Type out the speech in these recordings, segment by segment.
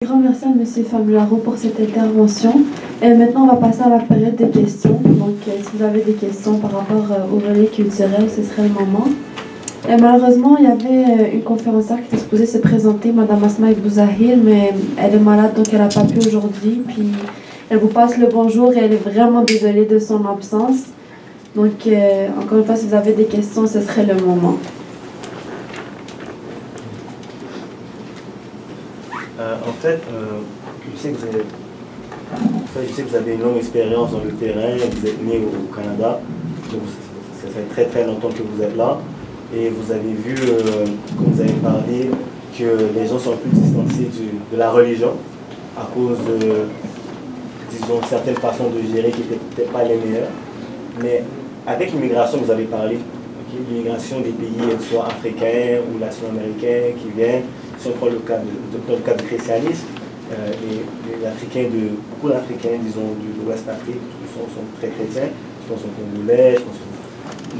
Grand merci à M. Famularo pour cette intervention. Et maintenant, on va passer à la période des questions. Donc, si vous avez des questions par rapport au relais culturel, ce serait le moment. Et malheureusement, il y avait une conférencière qui était supposée se présenter, Mme Asma Bouzahil, mais elle est malade, donc elle n'a pas pu aujourd'hui. Puis, elle vous passe le bonjour et elle est vraiment désolée de son absence. Donc, encore une fois, si vous avez des questions, ce serait le moment. En fait, je sais que vous avez une longue expérience dans le terrain, vous êtes né au Canada, donc ça fait très très longtemps que vous êtes là, et vous avez vu, comme vous avez parlé, que les gens sont plus distancés de la religion à cause de, disons, certaines façons de gérer qui n'étaient peut-être pas les meilleures. Mais avec l'immigration, vous avez parlé, l'immigration des pays, soit africains ou latino-américains qui viennent. Si on prend le cas du christianisme, les Africains beaucoup d'Africains, disons, de l'Ouest Afrique, sont très chrétiens. Je pense aux Congolais, je pense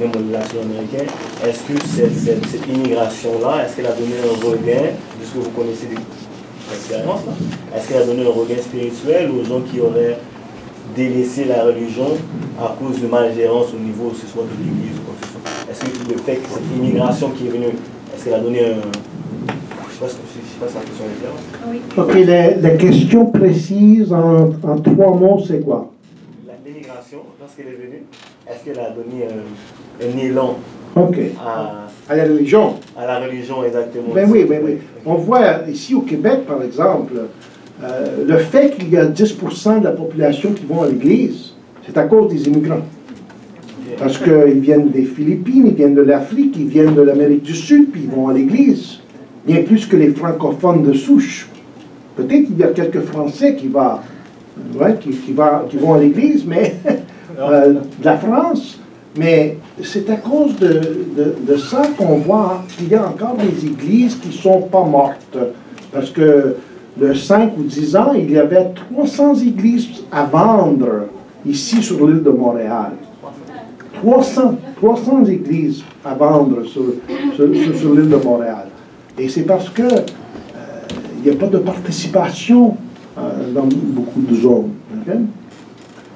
même aux latino-américains. Est-ce que cette immigration-là, est-ce qu'elle a donné un regain, de ce que vous connaissez de l'expérience, est-ce qu'elle a donné un regain spirituel aux gens qui auraient délaissé la religion à cause de malgérance au niveau, ce soit de l'Église ou quoi que ce soit? Est-ce que le fait que cette immigration qui est venue, est-ce qu'elle a donné un... Je ne sais pas si la question est claire. Oui. Ok, la question précise en 3 mots, c'est quoi? L'immigration, lorsqu'elle est venue, est-ce qu'elle a donné un élan à la religion? À la religion, exactement. Ben oui, ben oui. On voit ici au Québec, par exemple, le fait qu'il y a 10% de la population qui vont à l'église, c'est à cause des immigrants. Parce qu'ils viennent des Philippines, ils viennent de l'Afrique, ils viennent de l'Amérique du Sud, puis ils vont à l'église. Bien plus que les francophones de souche. Peut-être qu'il y a quelques Français qui vont à l'église, mais de la France. Mais c'est à cause de ça qu'on voit qu'il y a encore des églises qui ne sont pas mortes. Parce que de 5 ou 10 ans, il y avait 300 églises à vendre ici sur l'île de Montréal. 300 églises à vendre sur l'île de Montréal. Et c'est parce que il n'y a pas de participation dans beaucoup de zones. Okay?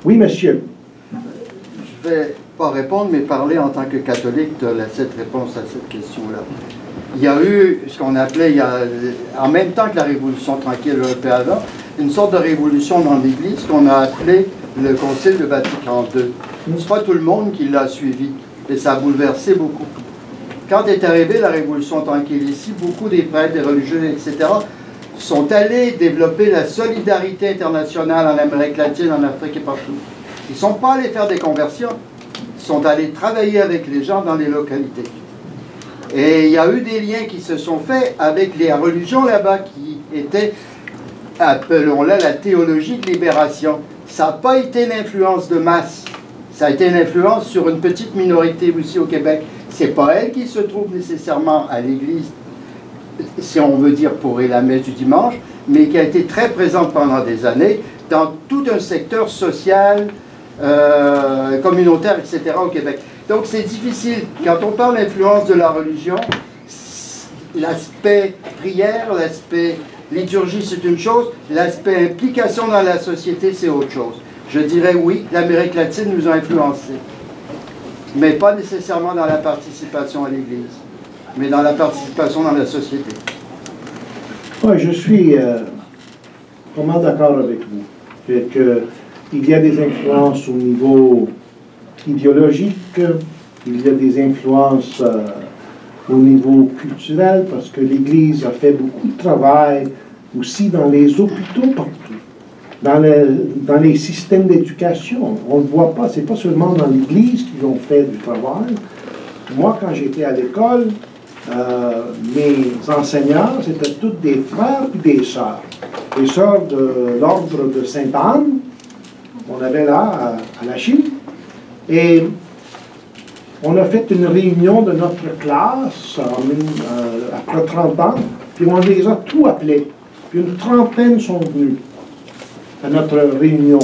Oui, monsieur. Je ne vais pas répondre, mais parler en tant que catholique de cette réponse à cette question-là. Il y a eu ce qu'on appelait, en même temps que la Révolution tranquille européenne, une sorte de révolution dans l'Église qu'on a appelée le Concile de Vatican II. C'est pas tout le monde qui l'a suivi, et ça a bouleversé beaucoup. Quand est arrivée la Révolution tranquille ici, beaucoup des prêtres, des religieux, etc., sont allés développer la solidarité internationale en Amérique latine, en Afrique et partout. Ils ne sont pas allés faire des conversions, ils sont allés travailler avec les gens dans les localités. Et il y a eu des liens qui se sont faits avec les religions là-bas, qui étaient, appelons-la, la théologie de libération. Ça n'a pas été l'influence de masse, ça a été une influence sur une petite minorité aussi au Québec. Ce n'est pas elle qui se trouve nécessairement à l'église, si on veut dire pour la messe du dimanche, mais qui a été très présente pendant des années dans tout un secteur social, communautaire, etc. au Québec. Donc c'est difficile. Quand on parle d'influence de la religion, l'aspect prière, l'aspect liturgie, c'est une chose, l'aspect implication dans la société, c'est autre chose. Je dirais oui, l'Amérique latine nous a influencés, mais pas nécessairement dans la participation à l'Église, mais dans la participation dans la société. Oui, je suis vraiment d'accord avec vous. Il y a des influences au niveau idéologique, il y a des influences au niveau culturel, parce que l'Église a fait beaucoup de travail aussi dans les hôpitaux partout. Dans les systèmes d'éducation, on ne le voit pas, c'est pas seulement dans l'Église qu'ils ont fait du travail. Moi, quand j'étais à l'école, mes enseignants, c'était tous des frères et des sœurs. Des sœurs de l'ordre de Sainte-Anne, on avait là, à la Chine. Et on a fait une réunion de notre classe après 30 ans, puis on les a tous appelés. Puis une trentaine sont venus à notre réunion.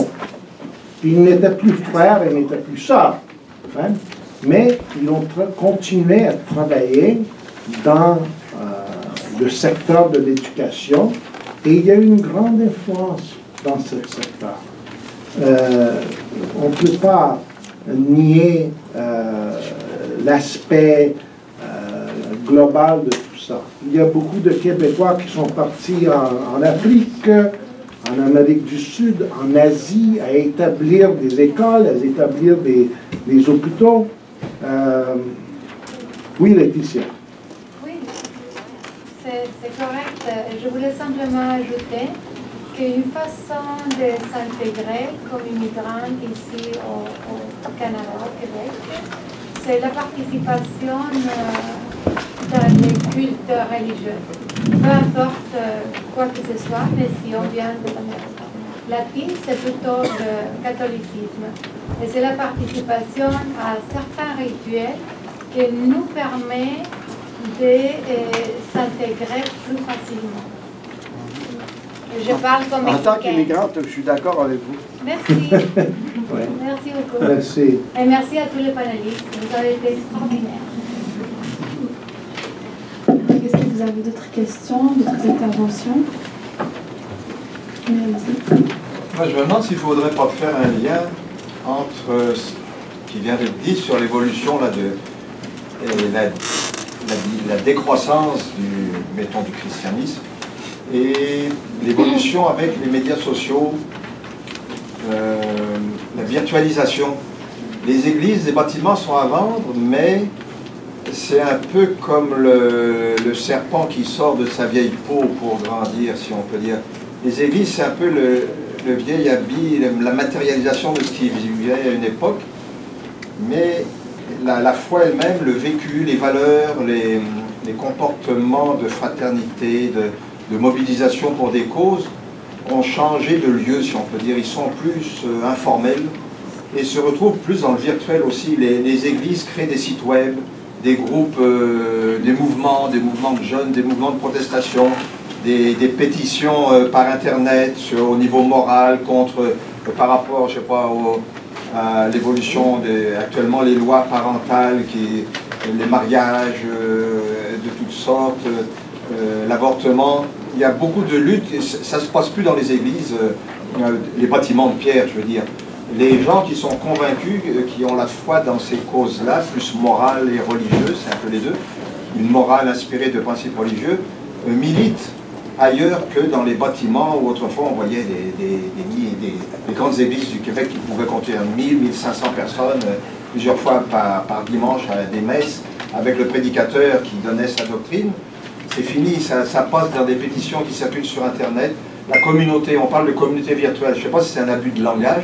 Puis ils n'étaient plus frères, ils n'étaient plus sœurs. Hein? Mais ils ont continué à travailler dans le secteur de l'éducation. Et il y a une grande influence dans ce secteur. On ne peut pas nier l'aspect global de tout ça. Il y a beaucoup de Québécois qui sont partis en Afrique, en Amérique du Sud, en Asie, à établir des écoles, à établir des hôpitaux. Oui, Laetitia. Oui, c'est correct. Je voulais simplement ajouter qu'une façon de s'intégrer comme immigrant ici au Canada, au Québec, c'est la participation dans les cultes religieux. Peu importe quoi que ce soit, mais si on vient de l'Amérique latine, c'est plutôt le catholicisme. Et c'est la participation à certains rituels qui nous permet de s'intégrer plus facilement. Je parle comme en tant qu'immigrante, je suis d'accord avec vous. Merci. Ouais. Merci beaucoup. Merci. Et merci à tous les panélistes. Vous avez été extraordinaires. Est-ce que vous avez d'autres questions, d'autres interventions? Oui, allez-y. Moi, je me demande s'il ne faudrait pas faire un lien entre ce qui vient d'être dit sur l'évolution là, la décroissance du christianisme et l'évolution avec les médias sociaux, la virtualisation. Les églises, les bâtiments sont à vendre, mais c'est un peu comme le serpent qui sort de sa vieille peau pour grandir, si on peut dire. Les églises, c'est un peu le vieil habit, la matérialisation de ce qui vivait à une époque, mais la foi elle-même, le vécu, les valeurs, les comportements de fraternité, de mobilisation pour des causes, ont changé de lieu, si on peut dire. Ils sont plus informels et se retrouvent plus dans le virtuel aussi. Les églises créent des sites web, des groupes, des mouvements de jeunes, des mouvements de protestation, des pétitions par Internet au niveau moral contre, par rapport, je sais pas, à l'évolution actuellement les lois parentales, les mariages de toutes sortes, l'avortement. Il y a beaucoup de luttes, et ça ne se passe plus dans les églises, les bâtiments de pierre, je veux dire. Les gens qui sont convaincus, qui ont la foi dans ces causes-là, plus morale et religieuse, c'est un peu les deux, une morale inspirée de principes religieux, militent ailleurs que dans les bâtiments où autrefois on voyait des grandes églises du Québec qui pouvaient compter 1000, 1500 personnes, plusieurs fois par dimanche à des messes, avec le prédicateur qui donnait sa doctrine. C'est fini, ça passe dans des pétitions qui circulent sur Internet. La communauté, on parle de communauté virtuelle, je ne sais pas si c'est un abus de langage,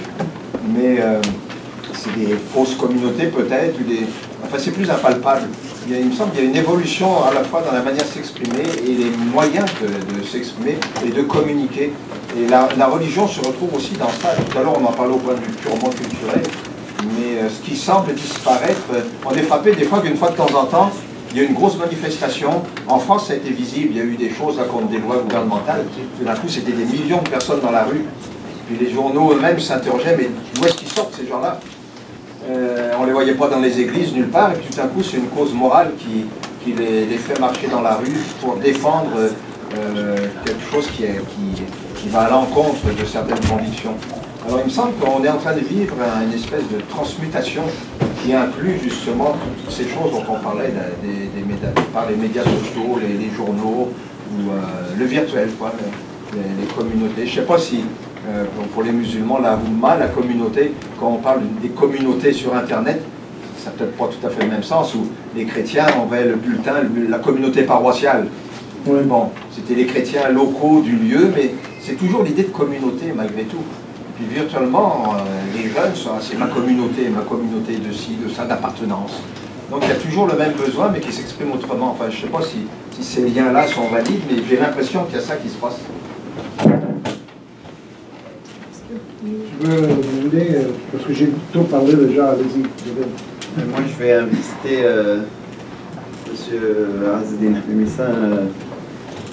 mais c'est des fausses communautés peut-être, enfin c'est plus impalpable. Il me semble qu'il y a une évolution à la fois dans la manière de s'exprimer et les moyens de s'exprimer et de communiquer. Et la religion se retrouve aussi dans ça. Tout à l'heure on en parlait au point de vue purement culturel, mais ce qui semble disparaître, on est frappé des fois qu'une fois de temps en temps, il y a une grosse manifestation. En France, ça a été visible. Il y a eu des choses là, contre des lois gouvernementales. Tout d'un coup, c'était des millions de personnes dans la rue. Puis les journaux eux-mêmes s'interrogeaient, mais d'où est-ce qu'ils sortent ces gens-là? On ne les voyait pas dans les églises, nulle part. Et puis tout d'un coup, c'est une cause morale qui les fait marcher dans la rue pour défendre quelque chose qui va à l'encontre de certaines convictions. Alors il me semble qu'on est en train de vivre une espèce de transmutation qui inclut justement toutes ces choses dont on parlait par les médias sociaux, les journaux, ou le virtuel, quoi, les communautés. Je ne sais pas si, pour les musulmans, la Oumma, la communauté, quand on parle des communautés sur Internet, ça n'a peut-être pas tout à fait le même sens, où les chrétiens envaient le bulletin, la communauté paroissiale. Oui. Bon, c'était les chrétiens locaux du lieu, mais c'est toujours l'idée de communauté malgré tout. Puis virtuellement, les jeunes, c'est ma communauté de ci, de ça, d'appartenance. Donc il y a toujours le même besoin, mais qui s'exprime autrement. Enfin, je ne sais pas si ces liens-là sont valides, mais j'ai l'impression qu'il y a ça qui se passe. Je veux demander, parce que j'ai tout parlé déjà, allez-y. Moi, je vais inviter M. Azzedine Hmissa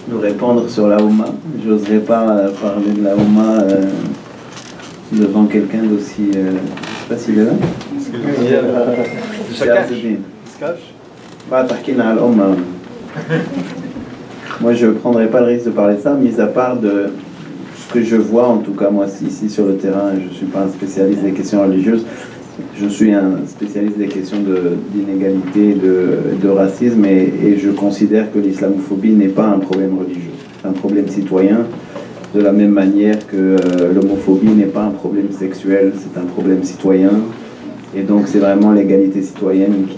nous répondre sur la Oumma. Je n'oserais pas parler de la Oumma devant quelqu'un d'aussi... je ne sais pas s'il est là. Il se cache. بعد تحكي لنا على الأمة. moi je ne prendrai pas le risque de parler de ça, mis à part de ce que je vois, en tout cas moi ici sur le terrain. Je ne suis pas un spécialiste des questions religieuses, je suis un spécialiste des questions d'inégalité, de racisme, et je considère que l'islamophobie n'est pas un problème religieux, c'est un problème citoyen, de la même manière que l'homophobie n'est pas un problème sexuel, c'est un problème citoyen. Et donc c'est vraiment l'égalité citoyenne qui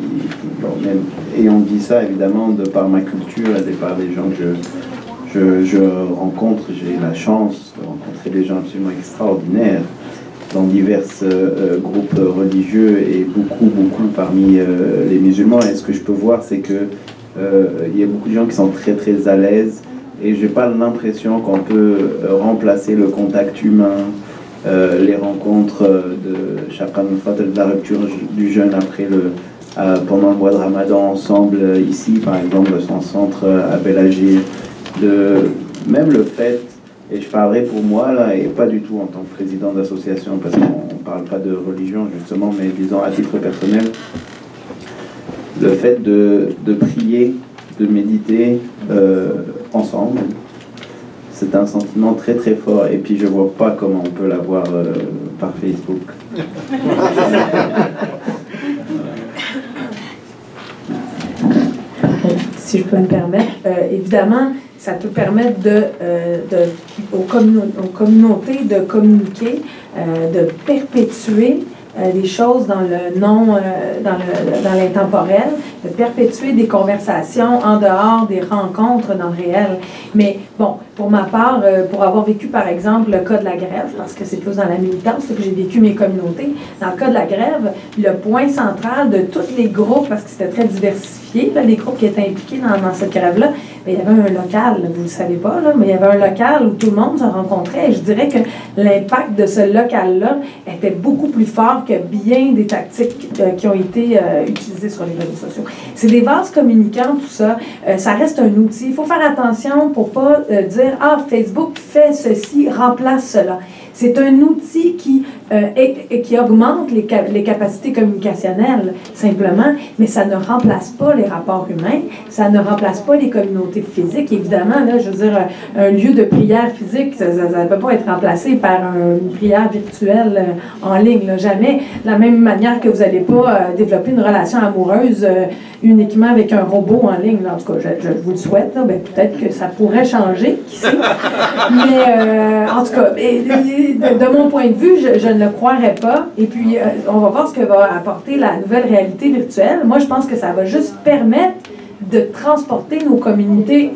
bon, même, et on dit ça évidemment de par ma culture et de par les gens que je rencontre. J'ai la chance de rencontrer des gens absolument extraordinaires dans divers groupes religieux et beaucoup parmi les musulmans. Et ce que je peux voir, c'est que il y a beaucoup de gens qui sont très à l'aise, et j'ai pas l'impression qu'on peut remplacer le contact humain, les rencontres de Chakran de la rupture du jeûne après pendant le mois de Ramadan ensemble ici, par exemple, son centre à Bel-Agir, même le fait, et je parlerai pour moi là, et pas du tout en tant que président d'association, parce qu'on ne parle pas de religion justement, mais disons à titre personnel, le fait de prier, de méditer ensemble, c'est un sentiment très fort, et puis je vois pas comment on peut l'avoir par Facebook. Si je peux me permettre, évidemment, ça peut permettre aux communautés de communiquer, de perpétuer des choses dans le non, dans l'intemporel, de perpétuer des conversations en dehors des rencontres dans le réel. Mais bon, pour ma part, pour avoir vécu par exemple le cas de la grève, parce que c'est plus dans la militance que j'ai vécu mes communautés, dans le cas de la grève, le point central de tous les groupes, parce que c'était très diversifié, là, les groupes qui étaient impliqués dans cette grève-là, il y avait un local, vous ne le savez pas, là, mais il y avait un local où tout le monde se rencontrait, et je dirais que l'impact de ce local-là était beaucoup plus fort que bien des tactiques qui ont été utilisées sur les réseaux sociaux. C'est des vases communicants, tout ça. Ça reste un outil. Il faut faire attention pour ne pas dire « Ah, Facebook fait ceci, remplace cela ». C'est un outil qui augmente les capacités communicationnelles, simplement, mais ça ne remplace pas les rapports humains, ça ne remplace pas les communautés physiques. Évidemment, là, je veux dire, un lieu de prière physique, ça ne peut pas être remplacé par une prière virtuelle en ligne, là, jamais. De la même manière que vous n'allez pas développer une relation amoureuse uniquement avec un robot en ligne. Là. En tout cas, je vous le souhaite. Ben, peut-être que ça pourrait changer, qui sait. Mais en tout cas, de mon point de vue, je ne le croirais pas. Et puis, on va voir ce que va apporter la nouvelle réalité virtuelle. Moi, je pense que ça va juste permettre de transporter nos communautés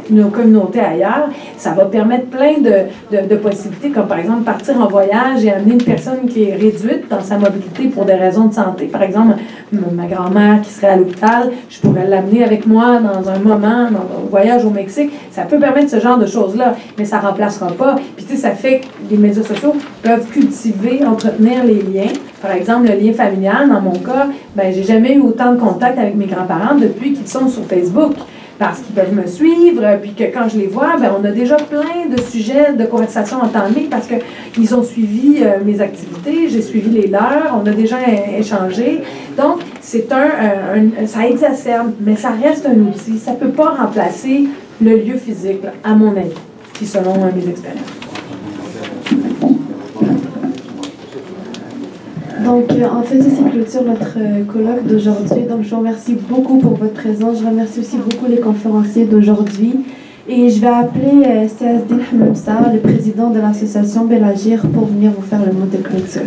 ailleurs. Ça va permettre plein de possibilités, comme par exemple partir en voyage et amener une personne qui est réduite dans sa mobilité pour des raisons de santé. Par exemple, ma grand-mère qui serait à l'hôpital, je pourrais l'amener avec moi dans un moment, dans un voyage au Mexique. Ça peut permettre ce genre de choses-là, mais ça ne remplacera pas. Puis tu sais, ça fait que les médias sociaux peuvent cultiver, entretenir les liens. Par exemple, le lien familial, dans mon cas, ben, j'ai jamais eu autant de contact avec mes grands-parents depuis qu'ils sont sur Facebook, parce qu'ils peuvent me suivre, puis que quand je les vois, ben, on a déjà plein de sujets de conversation entamés parce qu'ils ont suivi mes activités, j'ai suivi les leurs, on a déjà échangé. Donc, c'est ça exacerbe, mais ça reste un outil. Ça ne peut pas remplacer le lieu physique, là, à mon avis, puis selon mes expériences. Donc, en fait, c'est clôture notre colloque d'aujourd'hui. Donc, je vous remercie beaucoup pour votre présence. Je remercie aussi beaucoup les conférenciers d'aujourd'hui. Et je vais appeler Seazdine Hamamsa, le président de l'association Bel-Agir, pour venir vous faire le mot de clôture.